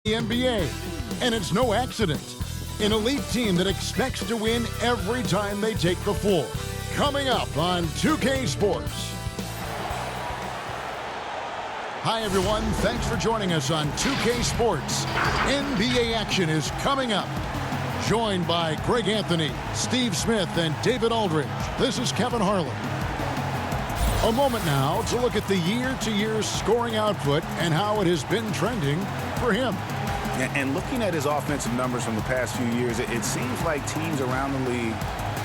the NBA. And it's no accident. An elite team that expects to win every time they take the floor. Coming up on 2K Sports. Hi, everyone. Thanks for joining us on 2K Sports. NBA action is coming up. Joined by Greg Anthony, Steve Smith, and David Aldridge. This is Kevin Harlan. A moment now to look at the year-to-year scoring output and how it has been trending for him. And looking at his offensive numbers from the past few years, it seems like teams around the league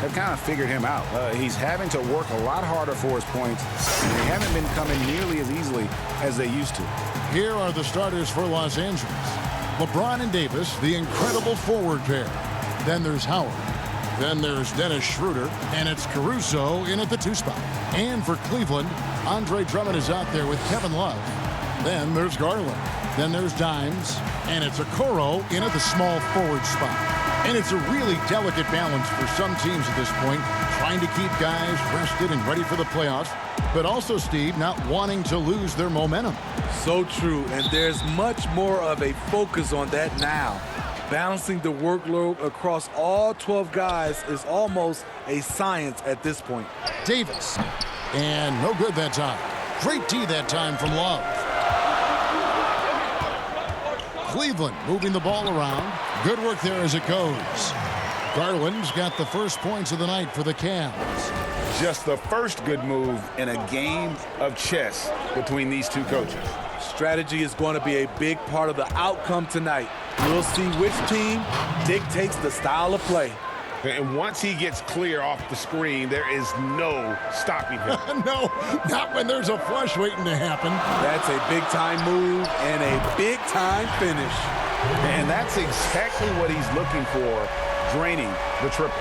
have kind of figured him out. He's having to work a lot harder for his points, and they haven't been coming nearly as easily as they used to. Here are the starters for Los Angeles. LeBron and Davis, the incredible forward pair. Then there's Howard. Then there's Dennis Schroeder, and it's Caruso in at the 2 spot. And for Cleveland, Andre Drummond is out there with Kevin Love. Then there's Garland. Then there's Dimes, and it's Okoro in at the small forward spot. And it's a really delicate balance for some teams at this point, trying to keep guys rested and ready for the playoffs, but also, Steve, not wanting to lose their momentum. So true, and there's much more of a focus on that now. Balancing the workload across all 12 guys is almost a science at this point. Davis, and no good that time. Great D that time from Love. Cleveland moving the ball around. Good work there as it goes. Garland's got the first points of the night for the Cavs. Just the first good move in a game of chess between these two coaches. Strategy is going to be a big part of the outcome tonight. We'll see which team dictates the style of play. And once he gets clear off the screen, there is no stopping him. No, not when there's a flush waiting to happen. That's a big-time move and a big-time finish. And that's exactly what he's looking for, draining the triple.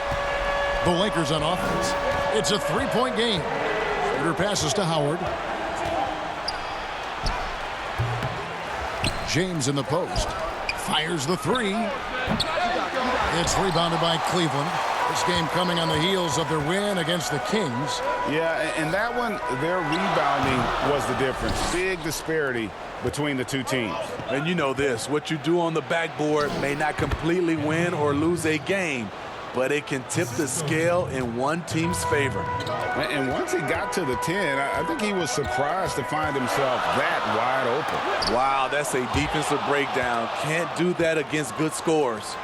The Lakers on offense. It's a 3-point game. Schroeder passes to Howard. James in the post. Fires the 3. It's rebounded by Cleveland. This game coming on the heels of their win against the Kings. Yeah, and that one, their rebounding was the difference. Big disparity between the two teams. And you know this, what you do on the backboard may not completely win or lose a game, but it can tip the scale in one team's favor. And once he got to the 10, I think he was surprised to find himself that wide open. Wow, that's a defensive breakdown. Can't do that against good scores.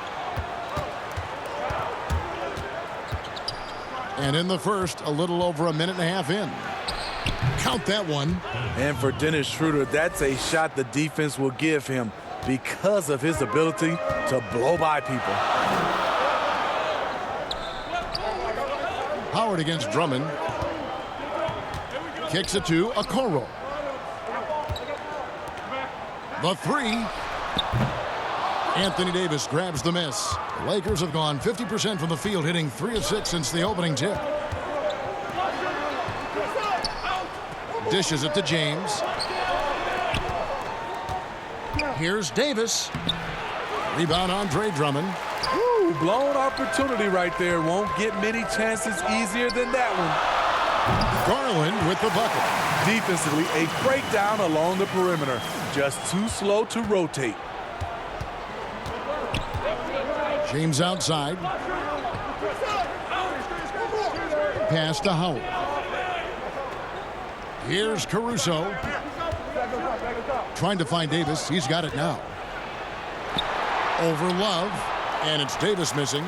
And in the first, a little over a minute and a half in. Count that one. And for Dennis Schroeder, that's a shot the defense will give him because of his ability to blow by people. Howard against Drummond. Kicks it to Okoro. The 3. Anthony Davis grabs the miss. The Lakers have gone 50% from the field, hitting 3 of 6 since the opening tip. Dishes it to James. Here's Davis. Rebound Andre Drummond. Ooh, blown opportunity right there. Won't get many chances easier than that one. Garland with the bucket. Defensively, a breakdown along the perimeter. Just too slow to rotate. James outside. Pass to Howard. Here's Caruso. Trying to find Davis. He's got it now. Over Love. And it's Davis missing.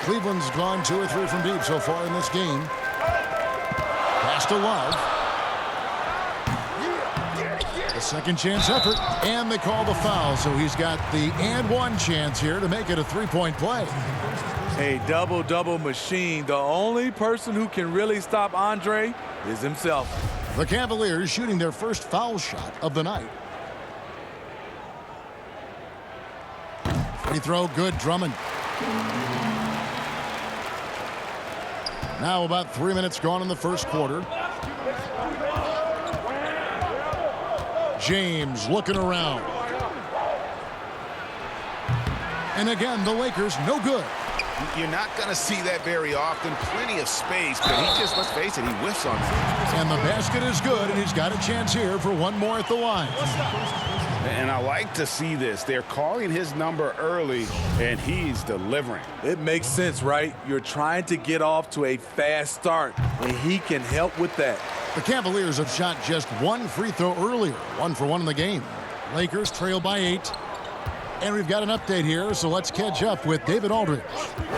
Cleveland's gone 2 or 3 from deep so far in this game. Pass to Love. The second chance effort. And they call the foul. So he's got the and 1 chance here to make it a 3-point play. A double-double machine. The only person who can really stop Andre is himself. The Cavaliers shooting their first foul shot of the night. Free throw good, Drummond. Now about 3 minutes gone in the first quarter. James looking around. And again, the Lakers no good. You're not going to see that very often. Plenty of space, but he just, let's face it, he whiffs on it. And the basket is good, and he's got a chance here for one more at the line. And I like to see this. They're calling his number early, and he's delivering. It makes sense, right? You're trying to get off to a fast start, and he can help with that. The Cavaliers have shot just one free throw earlier, 1 for 1 in the game. Lakers trail by 8. And we've got an update here, so let's catch up with David Aldridge.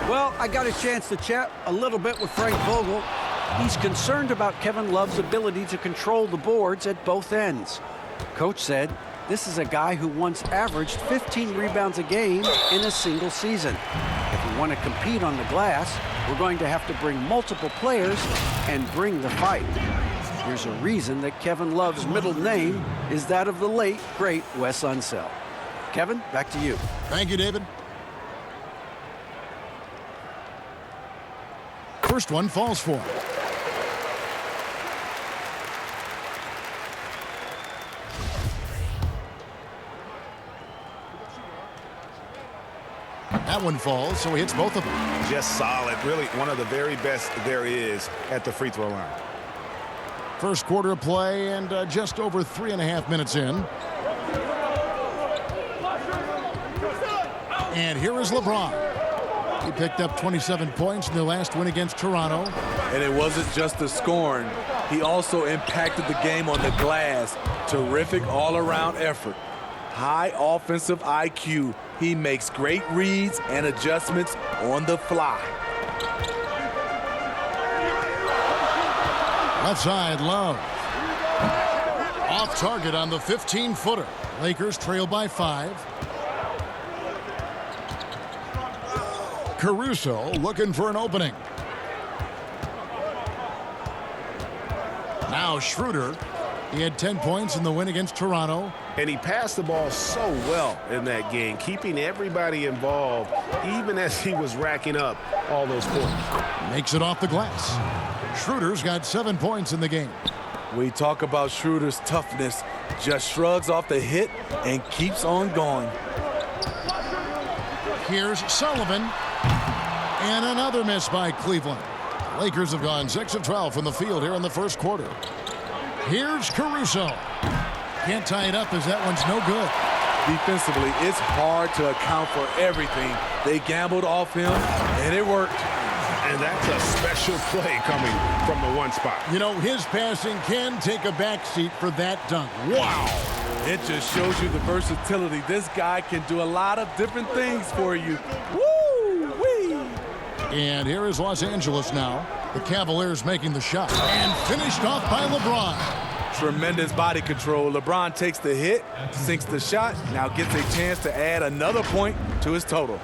Well, I got a chance to chat a little bit with Frank Vogel. He's concerned about Kevin Love's ability to control the boards at both ends. Coach said this is a guy who once averaged 15 rebounds a game in a single season. If we want to compete on the glass, we're going to have to bring multiple players and bring the fight. There's a reason that Kevin Love's middle name is that of the late, great Wes Unseld. Kevin, back to you. Thank you, David. First one falls for him. That one falls, so he hits both of them. Just solid. Really one of the very best there is at the free throw line. First quarter of play and just over 3.5 minutes in. And here is LeBron. He picked up 27 points in their last win against Toronto. And it wasn't just the scoring. He also impacted the game on the glass. Terrific all-around effort. High offensive IQ. He makes great reads and adjustments on the fly. Left side, Love. Off target on the 15-footer. Lakers trail by 5. Caruso looking for an opening. Now Schroeder. He had 10 points in the win against Toronto. And he passed the ball so well in that game, keeping everybody involved, even as he was racking up all those points. Makes it off the glass. Schroeder's got 7 points in the game. We talk about Schroeder's toughness. Just shrugs off the hit and keeps on going. Here's Sullivan. And another miss by Cleveland. Lakers have gone 6 of 12 from the field here in the first quarter. Here's Caruso. Can't tie it up as that one's no good. Defensively, it's hard to account for everything. They gambled off him, and it worked. And that's a special play coming from the one spot. You know, his passing can take a backseat for that dunk. Wow. It just shows you the versatility. This guy can do a lot of different things for you. Woo-wee! And here is Los Angeles now. The Cavaliers making the shot. And finished off by LeBron. Tremendous body control. LeBron takes the hit, sinks the shot, now gets a chance to add another point to his total.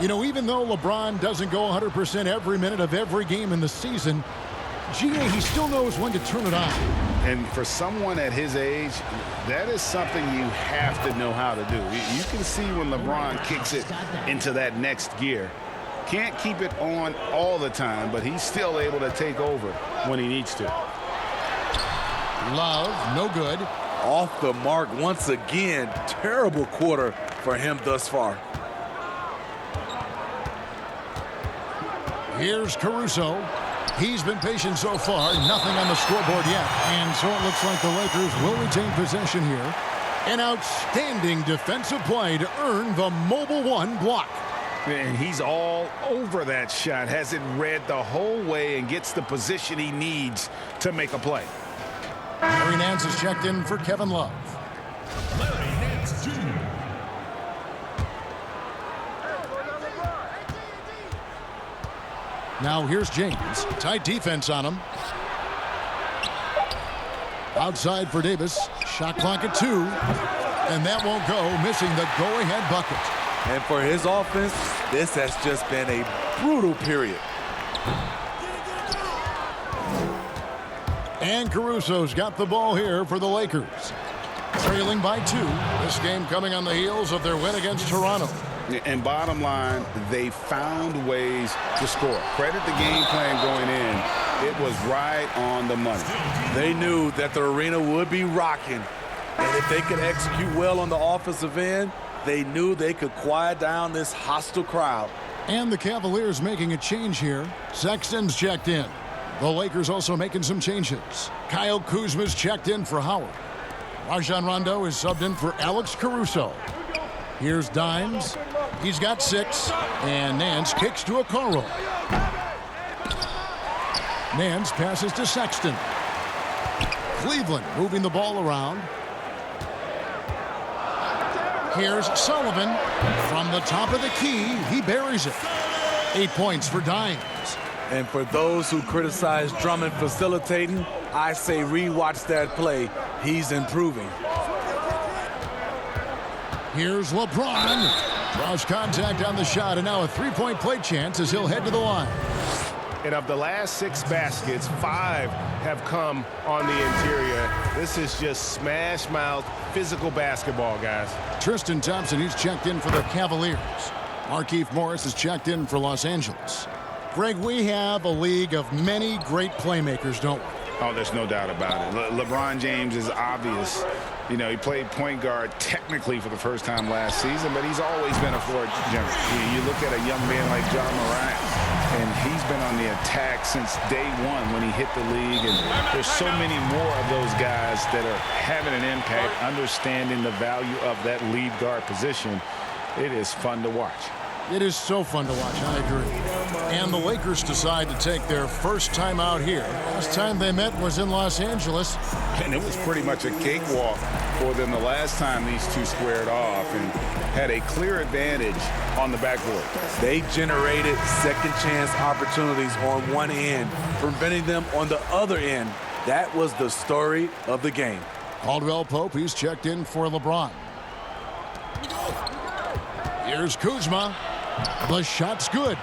You know, even though LeBron doesn't go 100% every minute of every game in the season, GA, he still knows when to turn it on. And for someone at his age, that is something you have to know how to do. You can see when LeBron kicks it into that next gear. Can't keep it on all the time, but he's still able to take over when he needs to. Love, no good. Off the mark once again. Terrible quarter for him thus far. Here's Caruso. He's been patient so far. Nothing on the scoreboard yet. And so it looks like the Lakers will retain possession here. An outstanding defensive play to earn the mobile one block. And he's all over that shot. Has it read the whole way and gets the position he needs to make a play. Larry Nance is checked in for Kevin Love. Larry Nance Jr. Now here's James. Tight defense on him. Outside for Davis. Shot clock at 2. And that won't go, missing the go-ahead bucket. And for his offense, this has just been a brutal period. And Caruso's got the ball here for the Lakers. Trailing by 2. This game coming on the heels of their win against Toronto. And bottom line, they found ways to score. Credit the game plan going in. It was right on the money. They knew that the arena would be rocking. And if they could execute well on the offensive end, they knew they could quiet down this hostile crowd. And the Cavaliers making a change here. Sexton's checked in. The Lakers also making some changes. Kyle Kuzma's checked in for Howard. Rajon Rondo is subbed in for Alex Caruso. Here's Dimes. He's got 6. And Nance kicks to Okoro. Nance passes to Sexton. Cleveland moving the ball around. Here's Sullivan. From the top of the key, he buries it. 8 points for Dimes. And for those who criticize Drummond facilitating, I say rewatch that play. He's improving. Here's LeBron. Draws contact on the shot, and now a three-point play chance as he'll head to the line. And of the last 6 baskets, 5 have come on the interior. This is just smash mouth, physical basketball, guys. Tristan Thompson, he's checked in for the Cavaliers. Markieff Morris is checked in for Los Angeles. Greg, we have a league of many great playmakers, don't we? Oh, there's no doubt about it. LeBron James is obvious. You know, he played point guard technically for the first time last season, but he's always been a floor general. You look at a young man like John Morant, and he's been on the attack since day one when he hit the league. And there's so many more of those guys that are having an impact, understanding the value of that lead guard position. It is fun to watch. It is so fun to watch, I agree. And the Lakers decide to take their first time out here. Last time they met was in Los Angeles. And it was pretty much a cakewalk for them the last time these two squared off and had a clear advantage on the backboard. They generated second chance opportunities on one end, preventing them on the other end. That was the story of the game. Caldwell Pope, he's checked in for LeBron. Here's Kuzma. The shot's good.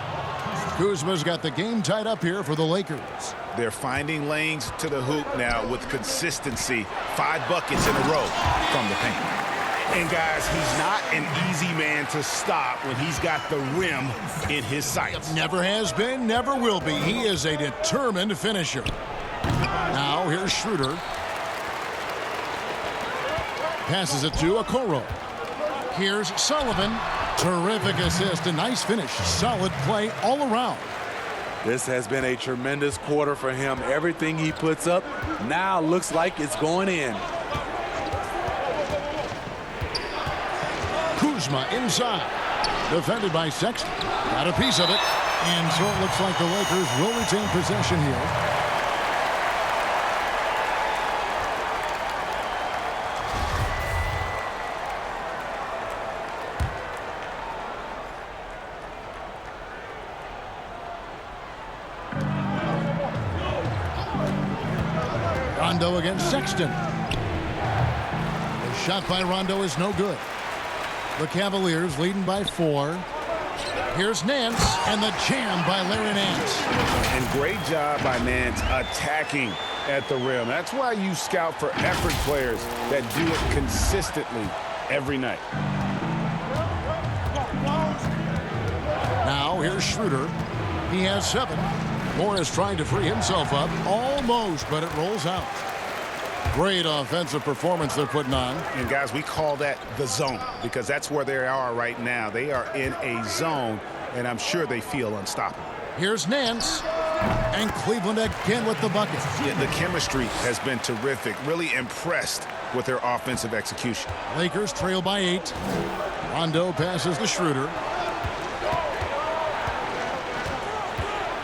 Kuzma's got the game tied up here for the Lakers. They're finding lanes to the hoop now with consistency. 5 buckets in a row from the paint. And guys, he's not an easy man to stop when he's got the rim in his sights. Never has been, never will be. He is a determined finisher. Now here's Schroeder. Passes it to Okoro. Here's Sullivan. Terrific assist, a nice finish. Solid play all around. This has been a tremendous quarter for him. Everything he puts up now looks like it's going in. Kuzma inside. Defended by Sexton. Got a piece of it. And so it looks like the Lakers will retain possession here. Rondo against Sexton. The shot by Rondo is no good. The Cavaliers leading by 4. Here's Nance, and the jam by Larry Nance. And great job by Nance attacking at the rim. That's why you scout for effort players that do it consistently every night. Now here's Schroeder. He has 7. Morris trying to free himself up. Almost, but it rolls out. Great offensive performance they're putting on. And guys, we call that the zone because that's where they are right now. They are in a zone, and I'm sure they feel unstoppable. Here's Nance. And Cleveland again with the bucket. Yeah, the chemistry has been terrific. Really impressed with their offensive execution. Lakers trail by 8. Rondo passes to Schroeder.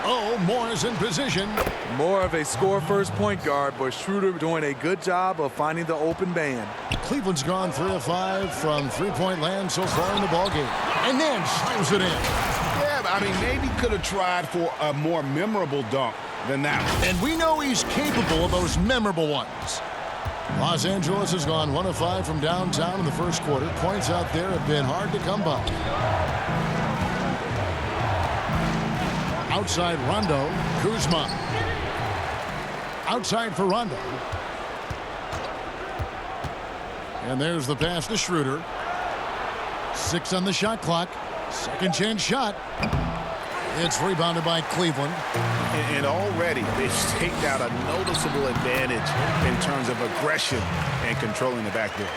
Oh, Moore is in position. More of a score-first point guard, but Schroeder doing a good job of finding the open man. Cleveland's gone 3 of 5 from three-point land so far in the ballgame. And then slams it in. Yeah, I mean, maybe could have tried for a more memorable dunk than that one. And we know he's capable of those memorable ones. Los Angeles has gone 1 of 5 from downtown in the first quarter. Points out there have been hard to come by. Outside Rondo, Kuzma. Outside for Rondo. And there's the pass to Schroeder. 6 on the shot clock. Second chance shot. It's rebounded by Cleveland. And already they've staked out a noticeable advantage in terms of aggression and controlling the backboard.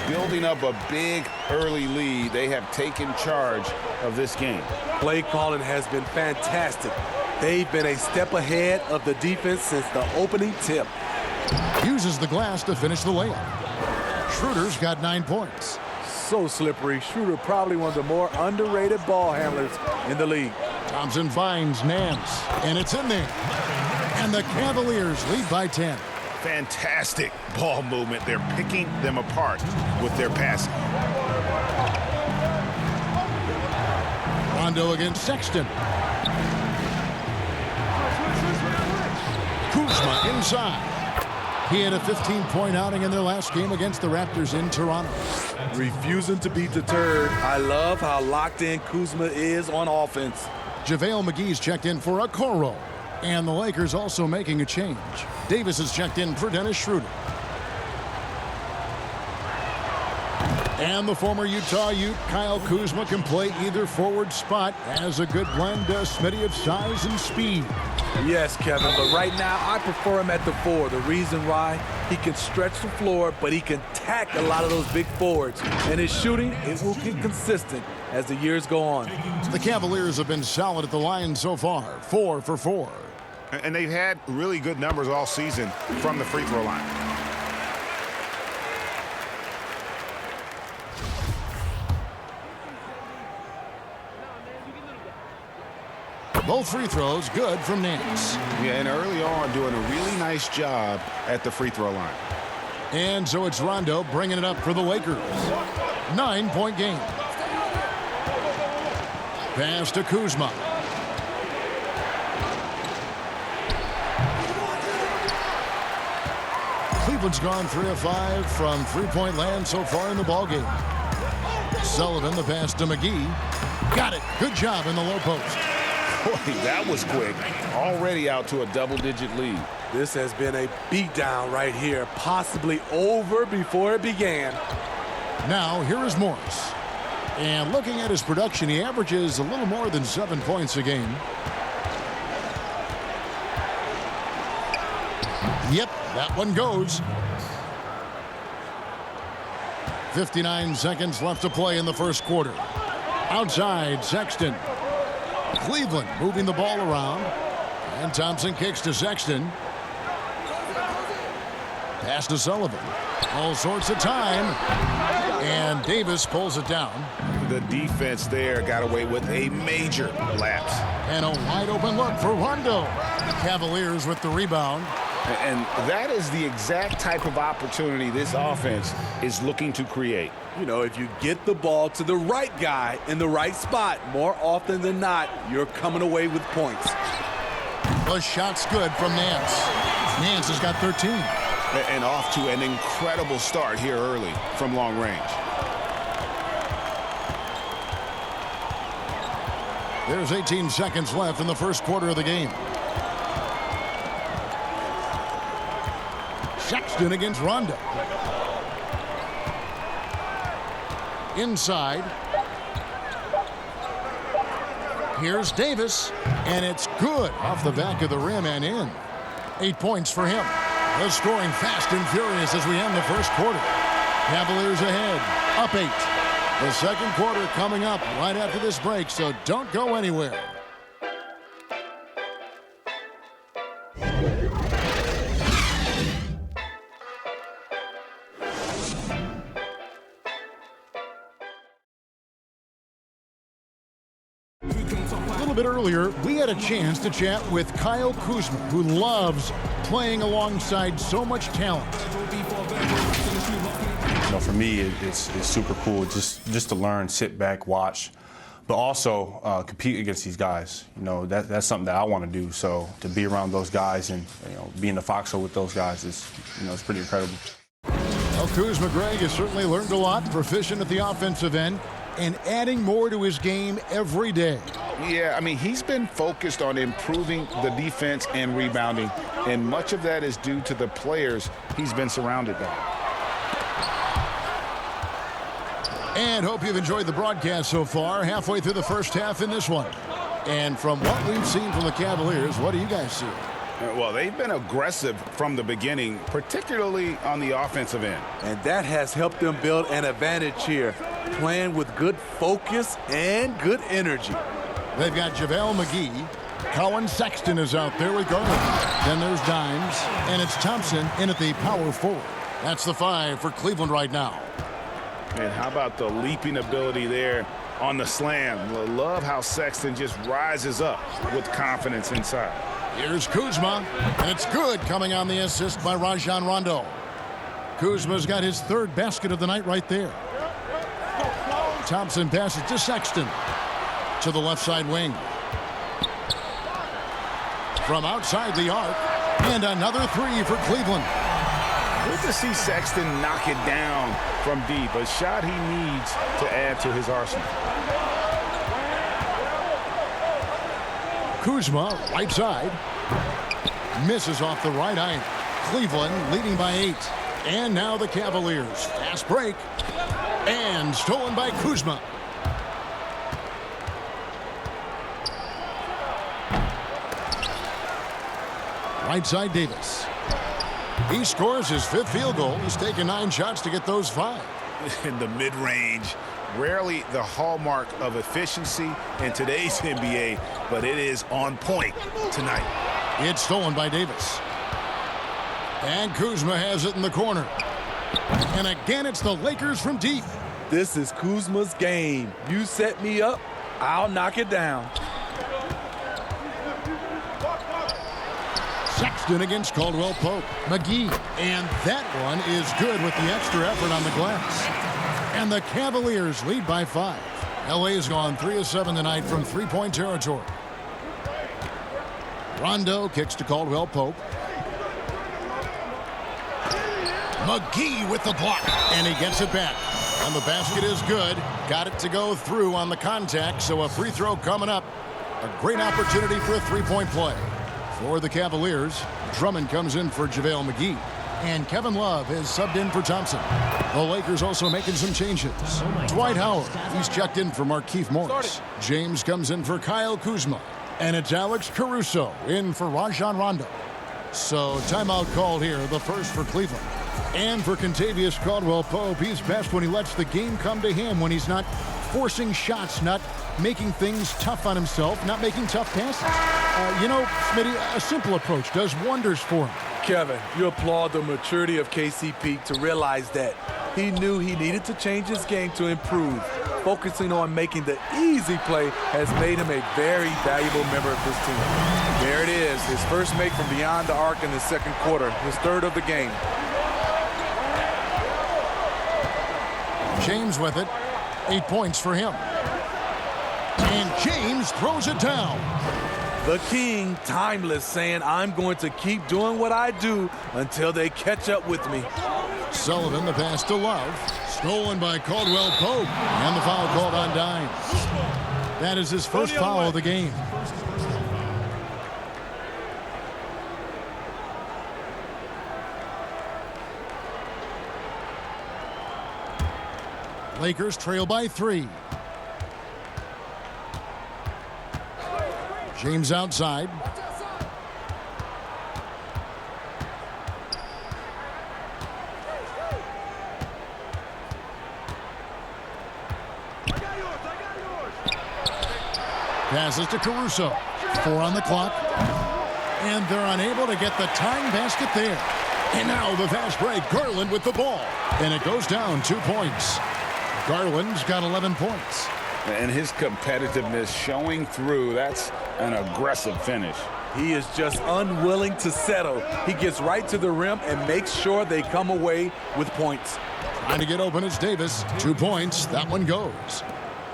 Building up a big early lead, they have taken charge of this game. Play calling has been fantastic. They've been a step ahead of the defense since the opening tip. Uses the glass to finish the layup. Schroeder's got 9 points. So slippery. Schroeder probably one of the more underrated ball handlers in the league. Thompson finds Nance, and it's in there. And the Cavaliers lead by 10. Fantastic ball movement. They're picking them apart with their passing. Rondo against Sexton. Kuzma inside. He had a 15-point outing in their last game against the Raptors in Toronto. Refusing to be deterred. I love how locked in Kuzma is on offense. JaVale McGee's checked in for Okoro. And the Lakers also making a change. Davis is checked in for Dennis Schroeder. And the former Utah Ute, Kyle Kuzma, can play either forward spot. Has a good blend, Smitty, of size and speed. Yes, Kevin, but right now I prefer him at the 4. The reason why, he can stretch the floor, but he can tack a lot of those big forwards. And his shooting, it will get consistent as the years go on. The Cavaliers have been solid at the line so far, 4 for 4. And they've had really good numbers all season from the free throw line. Both free throws good from Nance. Yeah, and early on doing a really nice job at the free throw line. And so it's Rondo bringing it up for the Lakers. 9-point game. Pass to Kuzma. Cleveland's gone 3 of 5 from three-point land so far in the ballgame. Sullivan, the pass to McGee. Got it. Good job in the low post. Boy, that was quick. Already out to a double-digit lead. This has been a beatdown right here, possibly over before it began. Now, here is Morris. And looking at his production, he averages a little more than 7 points a game. Yep, that one goes. 59 seconds left to play in the first quarter. Outside, Sexton. Cleveland moving the ball around. And Thompson kicks to Sexton. Pass to Sullivan. All sorts of time. And Davis pulls it down. The defense there got away with a major lapse. And a wide open look for Rondo. Cavaliers with the rebound. And that is the exact type of opportunity this offense is looking to create. You know, if you get the ball to the right guy in the right spot, more often than not, you're coming away with points. The shot's good from Nance. Nance has got 13. And off to an incredible start here early from long range. There's 18 seconds left in the first quarter of the game. Sexton against Rondo. Inside. Here's Davis, and it's good off the back of the rim and in. 8 points for him. The scoring fast and furious as we end the first quarter. Cavaliers ahead, up 8. The second quarter coming up right after this break, so don't go anywhere. A little bit earlier, we had a chance to chat with Kyle Kuzma, who loves playing alongside so much talent. You know, for me, it's super cool just to learn, sit back, watch, but also compete against these guys. You know, that's something that I want to do. So to be around those guys and be in the foxhole with those guys is, it's pretty incredible. Well, Kuzma, Greg, has certainly learned a lot, proficient at the offensive end, and adding more to his game every day. Yeah, I mean, he's been focused on improving the defense and rebounding, and much of that is due to the players he's been surrounded by. And hope you've enjoyed the broadcast so far, halfway through the first half in this one. And from what we've seen from the Cavaliers, what do you guys see? Well, they've been aggressive from the beginning, particularly on the offensive end. And that has helped them build an advantage here, playing with good focus and good energy. They've got JaVale McGee. Colin Sexton is out there with Garland. Then there's Dimes, and it's Thompson in at the power forward. That's the 5 for Cleveland right now. And how about the leaping ability there on the slam? Love how Sexton just rises up with confidence inside. Here's Kuzma, and it's good coming on the assist by Rajon Rondo. Kuzma's got his 3rd basket of the night right there. Thompson passes to Sexton to the left side wing. From outside the arc, and another 3 for Cleveland. Good to see Sexton knock it down from deep, a shot he needs to add to his arsenal. Kuzma, right side, misses off the right eye. Cleveland leading by 8. And now the Cavaliers. Fast break, and stolen by Kuzma. Right side, Davis. He scores his 5th field goal. He's taken 9 shots to get those 5. In the mid-range, rarely the hallmark of efficiency in today's NBA, but it is on point tonight. It's stolen by Davis. And Kuzma has it in the corner. And again, it's the Lakers from deep. This is Kuzma's game. You set me up, I'll knock it down. Sexton against Caldwell Pope. McGee. And that one is good with the extra effort on the glass. And the Cavaliers lead by 5. LA has gone 3 of 7 tonight from 3-point territory. Rondo kicks to Caldwell Pope. McGee with the block. And he gets it back. And the basket is good. Got it to go through on the contact, so a free throw coming up. A great opportunity for a 3-point play. For the Cavaliers, Drummond comes in for JaVale McGee. And Kevin Love is subbed in for Thompson. The Lakers also making some changes. Dwight Howard, he's checked in for Markieff Morris. James comes in for Kyle Kuzma. And it's Alex Caruso in for Rajon Rondo. So timeout called here, the first for Cleveland. And for Kentavious Caldwell-Pope, he's best when he lets the game come to him, when he's not forcing shots, not making things tough on himself, not making tough passes. You know, Smitty, a simple approach does wonders for him. Kevin, you applaud the maturity of KCP to realize that he knew he needed to change his game to improve. Focusing on making the easy play has made him a very valuable member of this team. There it is, his first make from beyond the arc in the 2nd quarter, his 3rd of the game. James with it. 8 points for him. And James throws it down. The king, timeless, saying, I'm going to keep doing what I do until they catch up with me. Sullivan, the pass to Love. Stolen by Caldwell Pope. And the foul called on Dimes. That is his first foul of the game. Lakers trail by 3. James outside. Passes to Caruso. 4 on the clock. And they're unable to get the tying basket there. And now the fast break. Garland with the ball. And it goes down 2 points. Garland's got 11 points. And his competitiveness showing through. That's an aggressive finish. He is just unwilling to settle. He gets right to the rim and makes sure they come away with points. Trying to get open is Davis. 2 points. That one goes.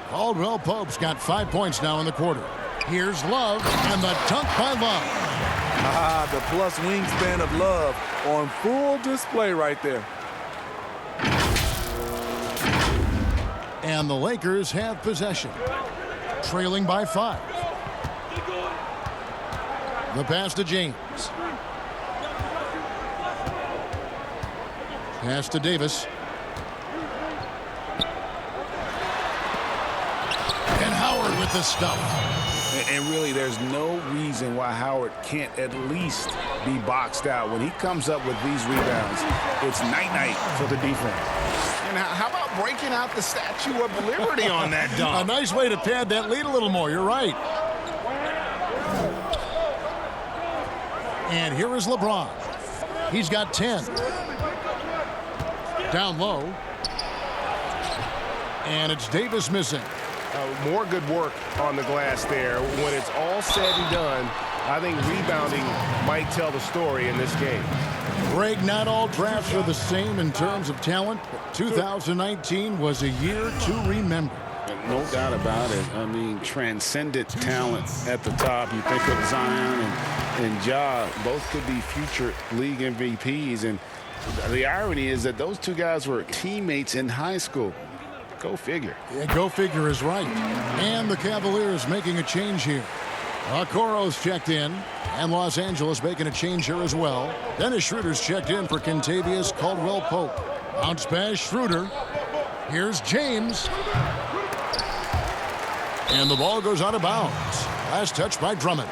Caldwell Pope's got 5 points now in the quarter. Here's Love, and the dunk by Love. The plus wingspan of Love on full display right there. And the Lakers have possession, trailing by 5. The pass to James. Pass to Davis. And Howard with the stuff. And really, there's no reason why Howard can't at least be boxed out. When he comes up with these rebounds, it's night-night for the defense. And how about breaking out the Statue of Liberty on that dunk? A nice way to pad that lead a little more. You're right. And here is LeBron. He's got 10. Down low. And it's Davis missing. More good work on the glass there. When it's all said and done, I think rebounding might tell the story in this game. Greg, not all drafts are the same in terms of talent, but 2019 was a year to remember. No doubt about it. I mean, transcendent talent at the top. You think of Zion and Ja, both could be future league MVPs. And the irony is that those two guys were teammates in high school. Go figure. Yeah, go figure is right. And the Cavaliers making a change here. Okoro's checked in, and Los Angeles making a change here as well. Dennis Schroeder's checked in for Kentavious Caldwell-Pope. Bounce pass, Schroeder. Here's James. And the ball goes out of bounds. Last touch by Drummond.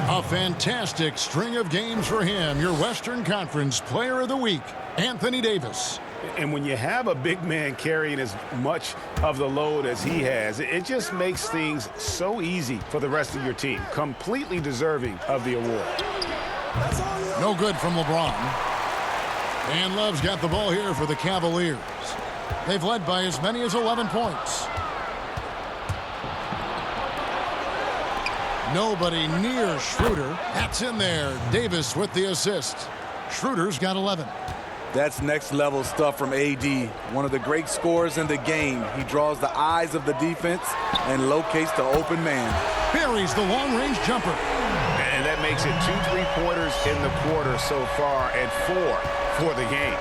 A fantastic string of games for him. Your Western Conference Player of the Week, Anthony Davis. And when you have a big man carrying as much of the load as he has, it just makes things so easy for the rest of your team. Completely deserving of the award. No good from LeBron. And Love's got the ball here for the Cavaliers. They've led by as many as 11 points. Nobody near Schroeder. That's in there. Davis with the assist. Schroeder's got 11. That's next level stuff from AD. One of the great scorers in the game. He draws the eyes of the defense and locates the open man. Buries the long-range jumper. And that makes it 2 3-pointers in the quarter so far and 4 for the game.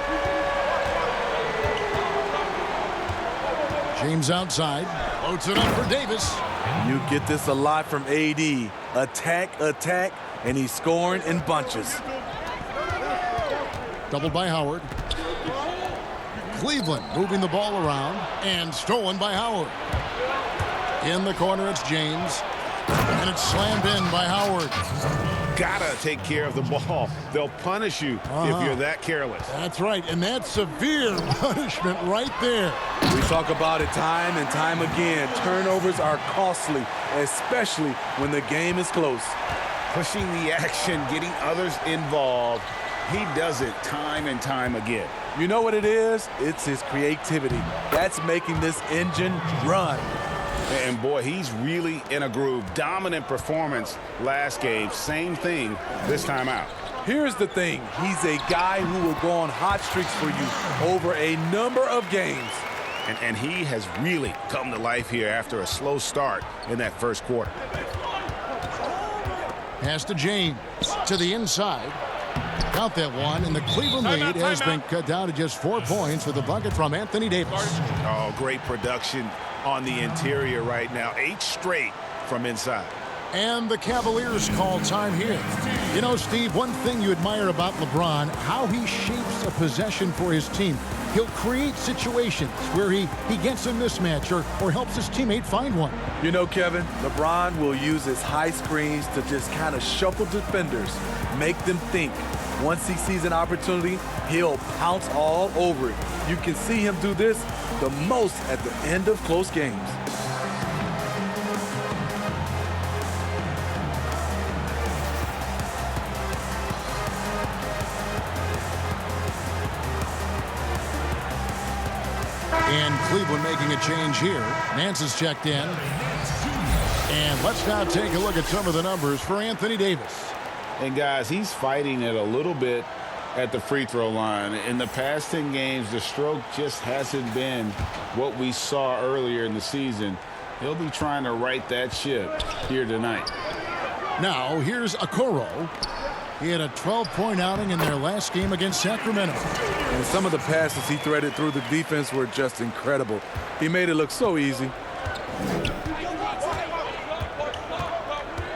James outside. Floats it up for Davis. You get this a lot from AD. Attack, attack, and he's scoring in bunches. Doubled by Howard. Cleveland moving the ball around and stolen by Howard. In the corner, it's James. And it's slammed in by Howard. Gotta take care of the ball. They'll punish you if you're that careless. That's right, and that's severe punishment right there. We talk about it time and time again. Turnovers are costly, especially when the game is close. Pushing the action, getting others involved. He does it time and time again. You know what it is? It's his creativity. That's making this engine run. And boy, he's really in a groove. Dominant performance last game. Same thing this time out. Here's the thing. He's a guy who will go on hot streaks for you over a number of games. And he has really come to life here after a slow start in that first quarter. Pass to James. To the inside. Got that one, and the Cleveland lead has been cut down to just 4 points with a bucket from Anthony Davis. Oh, great production on the interior right now. 8 straight from inside. And the Cavaliers call time here. You know, Steve, one thing you admire about LeBron, how he shapes a possession for his team. He'll create situations where he gets a mismatch or helps his teammate find one. You know, Kevin, LeBron will use his high screens to just kind of shuffle defenders, make them think. Once he sees an opportunity, he'll pounce all over it. You can see him do this the most at the end of close games. And Cleveland making a change here. Nance is checked in. And let's now take a look at some of the numbers for Anthony Davis. And guys, he's fighting it a little bit at the free throw line. In the past 10 games, the stroke just hasn't been what we saw earlier in the season. He'll be trying to right that ship here tonight. Now, here's Okoro. He had a 12-point outing in their last game against Sacramento. And some of the passes he threaded through the defense were just incredible. He made it look so easy.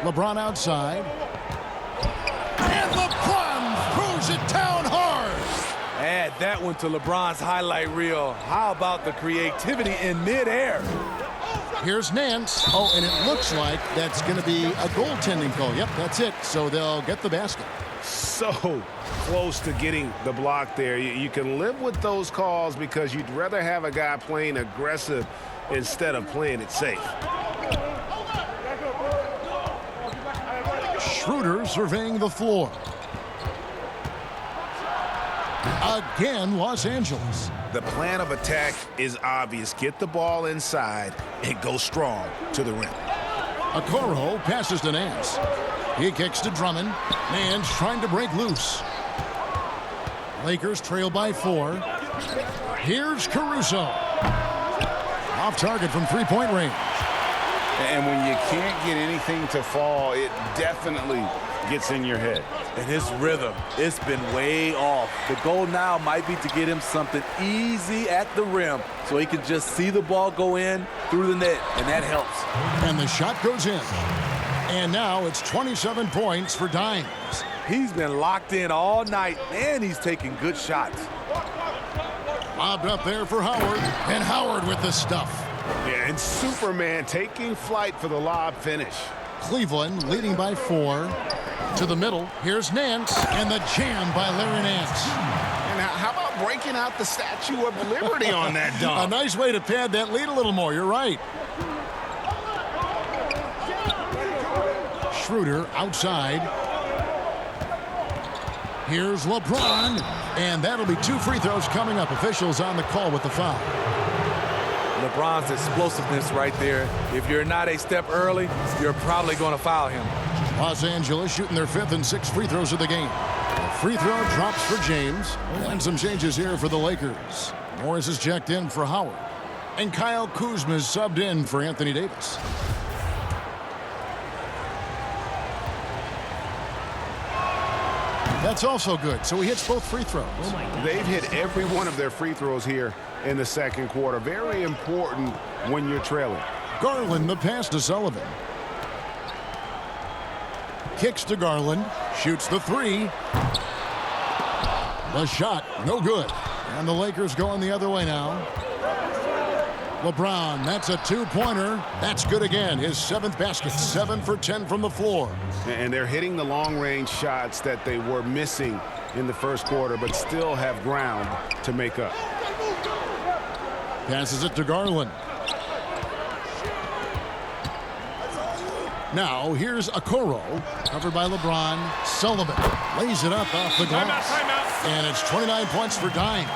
LeBron outside. And LeBron throws it down hard. Add that one to LeBron's highlight reel. How about the creativity in midair? Here's Nance. Oh, and it looks like that's going to be a goaltending call. Yep, that's it. So they'll get the basket. So close to getting the block there. You can live with those calls because you'd rather have a guy playing aggressive instead of playing it safe. Schroeder surveying the floor. Again, Los Angeles. The plan of attack is obvious. Get the ball inside and go strong to the rim. Okoro passes to Nance. He kicks to Drummond. Nance trying to break loose. Lakers trail by 4. Here's Caruso. Off target from three-point range. And when you can't get anything to fall, it definitely gets in your head. And his rhythm, it's been way off. The goal now might be to get him something easy at the rim so he can just see the ball go in through the net, and that helps. And the shot goes in. And now it's 27 points for Dimes. He's been locked in all night, and he's taking good shots. Lobbed up there for Howard. And Howard with the stuff. Yeah, and Superman taking flight for the lob finish. Cleveland leading by 4. To the middle. Here's Nance. And the jam by Larry Nance. And how about breaking out the Statue of Liberty on that A dunk? nice way to pad that lead a little more. You're right. Schroeder outside. Here's LeBron. And that'll be 2 free throws coming up. Officials on the call with the foul. LeBron's explosiveness right there. If you're not a step early, you're probably going to foul him. Los Angeles shooting their 5th and 6th free throws of the game. A free throw drops for James. And some changes here for the Lakers. Morris is checked in for Howard. And Kyle Kuzma is subbed in for Anthony Davis. That's also good. So he hits both free throws. They've hit every one of their free throws here in the second quarter. Very important when you're trailing. Garland the pass to Sullivan. Kicks to Garland. Shoots the 3. The shot, no good. And the Lakers going the other way now. LeBron, that's a 2-pointer. That's good again. His 7th basket. 7 for 10 from the floor. And they're hitting the long-range shots that they were missing in the first quarter, but still have ground to make up. Passes it to Garland. Now, here's Okoro, covered by LeBron. Sullivan lays it up off the glass. And it's 29 points for Dimes.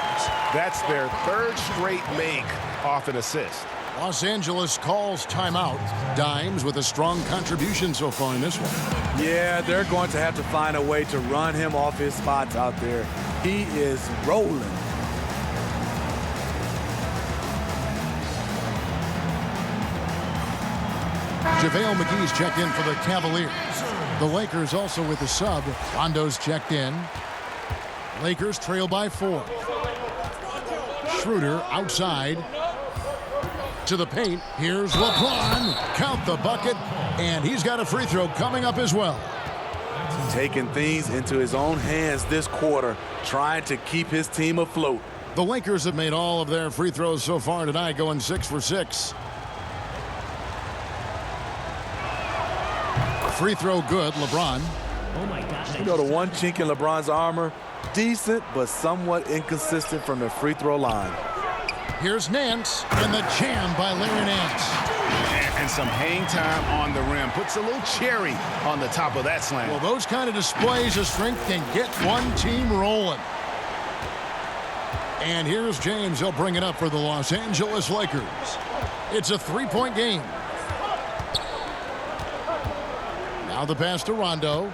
That's their 3rd straight make off an assist. Los Angeles calls timeout. Dimes with a strong contribution so far in this one. Yeah, they're going to have to find a way to run him off his spots out there. He is rolling. JaVale McGee's checked in for the Cavaliers. The Lakers also with the sub. Rondo's checked in. Lakers trail by 4. Schroeder outside. To the paint. Here's LeBron. Count the bucket. And he's got a free throw coming up as well. Taking things into his own hands this quarter, trying to keep his team afloat. The Lakers have made all of their free throws so far tonight, going 6 for 6. Free throw good, LeBron. You know, the one chink in LeBron's armor, decent but somewhat inconsistent from the free throw line. Here's Nance, and the jam by Larry Nance. And some hang time on the rim. Puts a little cherry on the top of that slam. Well, those kind of displays of strength can get one team rolling. And here's James. He'll bring it up for the Los Angeles Lakers. It's a 3-point game. Now the pass to Rondo.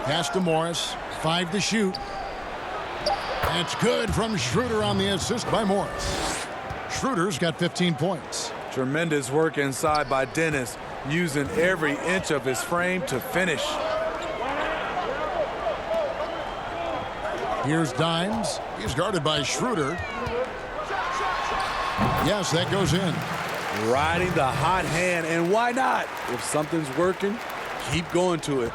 Pass to Morris. 5 to shoot. That's good from Schroeder on the assist by Morris. Schroeder's got 15 points. Tremendous work inside by Dennis, using every inch of his frame to finish. Here's Dimes. He's guarded by Schroeder. Yes, that goes in. Riding the hot hand, and why not? If something's working, keep going to it.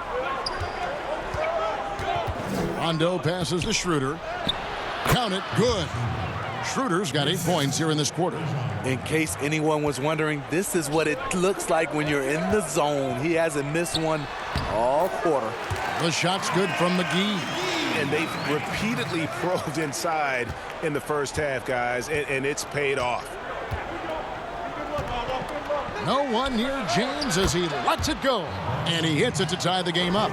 Rondo passes to Schroeder. Count it, good. Schroeder's got 8 points here in this quarter. In case anyone was wondering, this is what it looks like when you're in the zone. He hasn't missed one all quarter. The shot's good from McGee. And they've repeatedly probed inside in the first half, guys, and it's paid off. No one near James as he lets it go. And he hits it to tie the game up.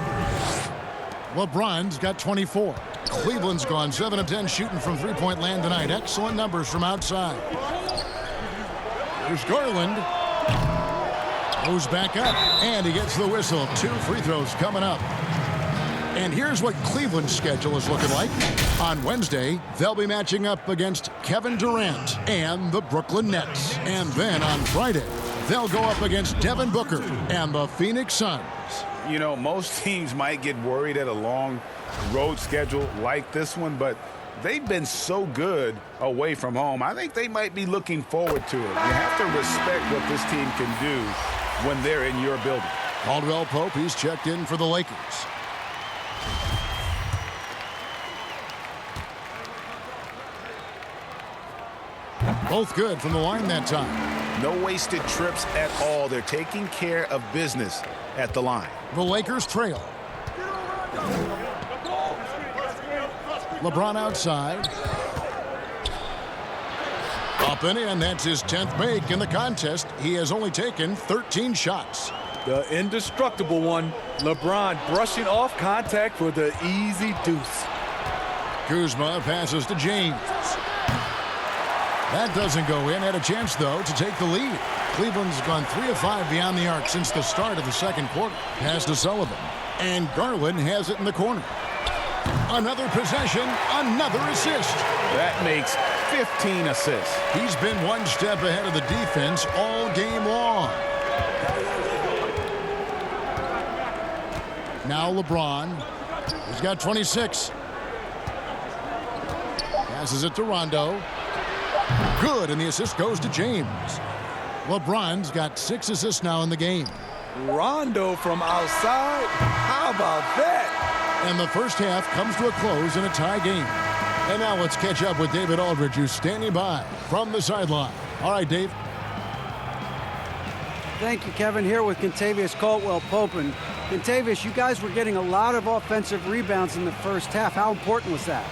LeBron's got 24. Cleveland's gone 7 of 10 shooting from three-point land tonight. Excellent numbers from outside. Here's Garland. Goes back up, and he gets the whistle. 2 free throws coming up. And here's what Cleveland's schedule is looking like. On Wednesday, they'll be matching up against Kevin Durant and the Brooklyn Nets. And then on Friday, they'll go up against Devin Booker and the Phoenix Suns. You know, most teams might get worried at a long road schedule like this one, but they've been so good away from home. I think they might be looking forward to it. You have to respect what this team can do when they're in your building. Caldwell Pope, he's checked in for the Lakers. Both good from the line that time. No wasted trips at all. They're taking care of business at the line. The Lakers trail. LeBron outside. Up and in. That's his 10th make in the contest. He has only taken 13 shots. The indestructible one. LeBron brushing off contact for the easy deuce. Kuzma passes to James. That doesn't go in. Had a chance, though, to take the lead. Cleveland's gone 3 of 5 beyond the arc since the start of the second quarter. Pass to Sullivan. And Garland has it in the corner. Another possession, another assist. That makes 15 assists. He's been one step ahead of the defense all game long. Now LeBron. He's got 26. Passes it to Rondo. Good, and the assist goes to James. LeBron's got 6 assists now in the game. Rondo from outside. How about that? And the first half comes to a close in a tie game. And now let's catch up with David Aldridge, who's standing by from the sideline. All right, Dave. Thank you, Kevin. Here with Kentavious Caldwell-Pope. And Kentavious, you guys were getting a lot of offensive rebounds in the first half. How important was that?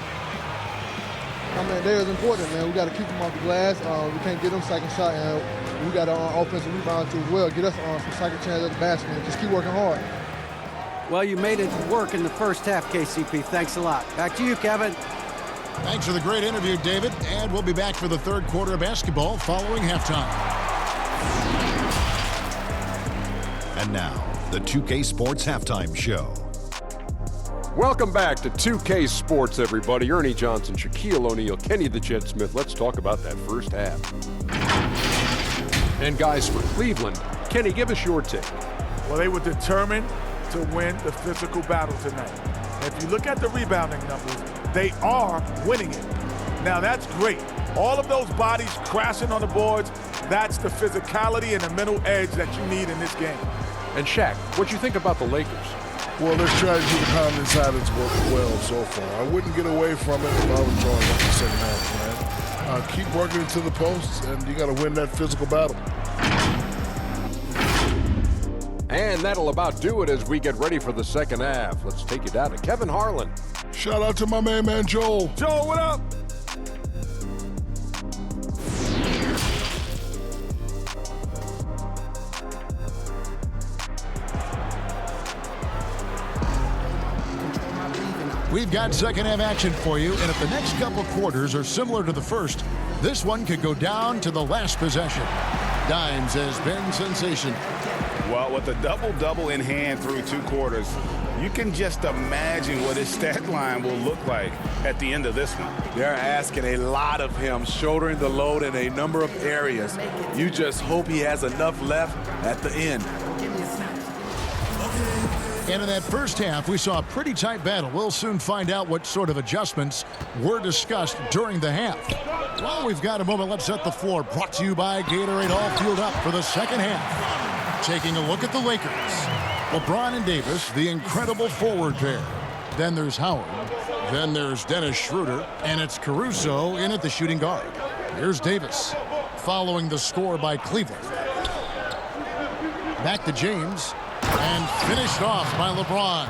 I mean, that is important, man. We got to keep them off the glass. We can't get them second shot, and we got offensive rebound too as well. Get us some second chance at the basket and just keep working hard. Well, you made it work in the first half, KCP. Thanks a lot. Back to you, Kevin. Thanks for the great interview, David. And we'll be back for the third quarter of basketball following halftime. And now, the 2K Sports Halftime Show. Welcome back to 2K Sports, everybody. Ernie Johnson, Shaquille O'Neal, Kenny the Jet Smith. Let's talk about that first half. And guys, for Cleveland, Kenny, give us your take. Well, they were determined to win the physical battle tonight. If you look at the rebounding numbers, they are winning it. Now, that's great. All of those bodies crashing on the boards, that's the physicality and the mental edge that you need in this game. And Shaq, what you think about the Lakers? Well, their strategy to pound inside has worked well so far. I wouldn't get away from it if I was drawing up the second half, man. Keep working into the posts, and you got to win that physical battle. And that'll about do it as we get ready for the second half. Let's take you down to Kevin Harlan. Shout out to my man Joel. Joel, what up? We've got second half action for you, and if the next couple quarters are similar to the first, this one could go down to the last possession. Dimes has been sensational. Well, with a double-double in hand through 2 quarters, you can just imagine what his stat line will look like at the end of this one. They're asking a lot of him, shouldering the load in a number of areas. You just hope he has enough left at the end. And in that first half, we saw a pretty tight battle. We'll soon find out what sort of adjustments were discussed during the half. Well, we've got a moment. Let's set the floor. Brought to you by Gatorade, all fueled up for the second half. Taking a look at the Lakers. LeBron and Davis, the incredible forward pair. Then there's Howard. Then there's Dennis Schroeder. And it's Caruso in at the shooting guard. Here's Davis, following the score by Cleveland. Back to James. And finished off by LeBron.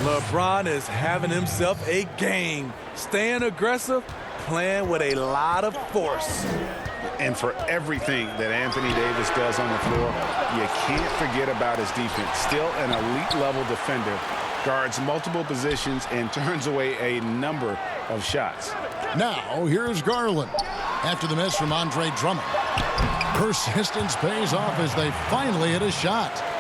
LeBron is having himself a game. Staying aggressive, playing with a lot of force. And for everything that Anthony Davis does on the floor, you can't forget about his defense. Still an elite level defender. guards multiple positions, and turns away a number of shots. Now, here's Garland. After the miss from Andre Drummond. Persistence pays off as they finally hit a shot.